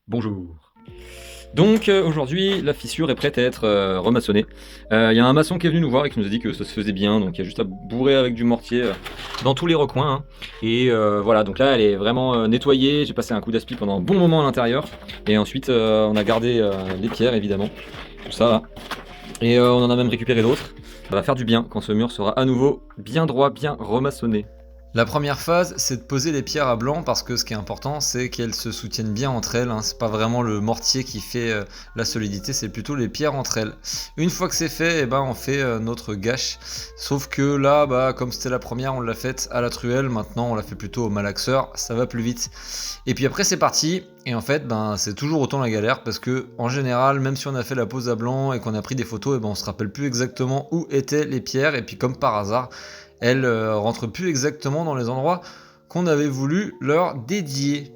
Bonjour. Donc aujourd'hui, la fissure est prête à être remaçonnée. Il y a un maçon qui est venu nous voir et qui nous a dit que ça se faisait bien, donc il y a juste à bourrer avec du mortier dans tous les recoins, hein. Et voilà, donc là elle est vraiment nettoyée, j'ai passé un coup d'aspi pendant un bon moment à l'intérieur. Et ensuite on a gardé les pierres évidemment, tout ça là. Et on en a même récupéré d'autres. Ça va faire du bien quand ce mur sera à nouveau bien droit, bien remaçonné. La première phase, c'est de poser les pierres à blanc parce que ce qui est important, c'est qu'elles se soutiennent bien entre elles, hein. C'est pas vraiment le mortier qui fait la solidité, c'est plutôt les pierres entre elles. Une fois que c'est fait, eh ben, on fait notre gâche. Sauf que là, comme c'était la première, on l'a faite à la truelle, maintenant on l'a fait plutôt au malaxeur, ça va plus vite. Et puis après c'est parti, et en fait c'est toujours autant la galère parce que en général, même si on a fait la pose à blanc et qu'on a pris des photos, on se rappelle plus exactement où étaient les pierres, et puis comme par hasard, elles rentrent plus exactement dans les endroits qu'on avait voulu leur dédier.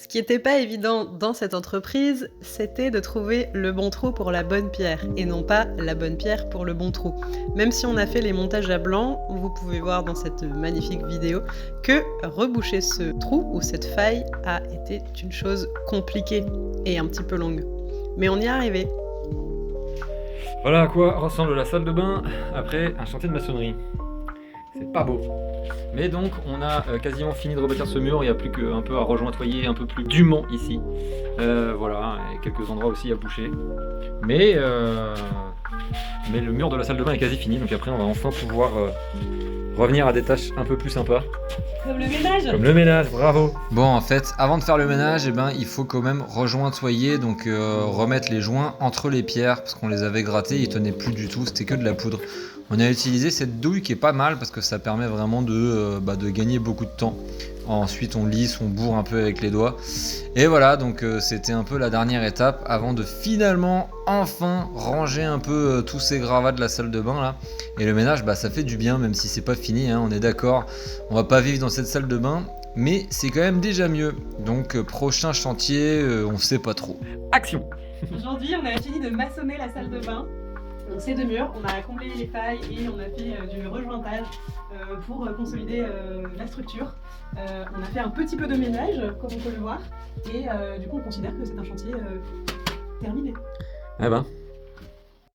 Ce qui n'était pas évident dans cette entreprise, c'était de trouver le bon trou pour la bonne pierre, et non pas la bonne pierre pour le bon trou. Même si on a fait les montages à blanc, vous pouvez voir dans cette magnifique vidéo que reboucher ce trou ou cette faille a été une chose compliquée et un petit peu longue. Mais on y est arrivé. Voilà à quoi ressemble la salle de bain après un chantier de maçonnerie. C'est pas beau. Mais donc on a quasiment fini de rebâtir ce mur, il n'y a plus qu'un peu à rejointoyer un peu plus dûment ici. Voilà, et quelques endroits aussi à boucher. Mais le mur de la salle de bain est quasi fini, donc après on va enfin pouvoir revenir à des tâches un peu plus sympas. Comme le ménage. Comme le ménage, bravo. Bon, en fait, avant de faire le ménage, il faut quand même rejointoyer, donc remettre les joints entre les pierres parce qu'on les avait grattés, ils tenaient plus du tout, c'était que de la poudre. On a utilisé cette douille qui est pas mal parce que ça permet vraiment de gagner beaucoup de temps. Ensuite on lisse, on bourre un peu avec les doigts. Et voilà, donc c'était un peu la dernière étape avant de finalement enfin ranger un peu tous ces gravats de la salle de bain là. Et le ménage, ça fait du bien même si c'est pas fini, hein, on est d'accord. On va pas vivre dans cette salle de bain, mais c'est quand même déjà mieux. Donc prochain chantier, on sait pas trop. Action. Aujourd'hui, on a fini de maçonner la salle de bain. Donc ces deux murs, on a comblé les failles et on a fait du rejointage pour consolider la structure. On a fait un petit peu de ménage, comme on peut le voir, et du coup on considère que c'est un chantier terminé. Eh ben,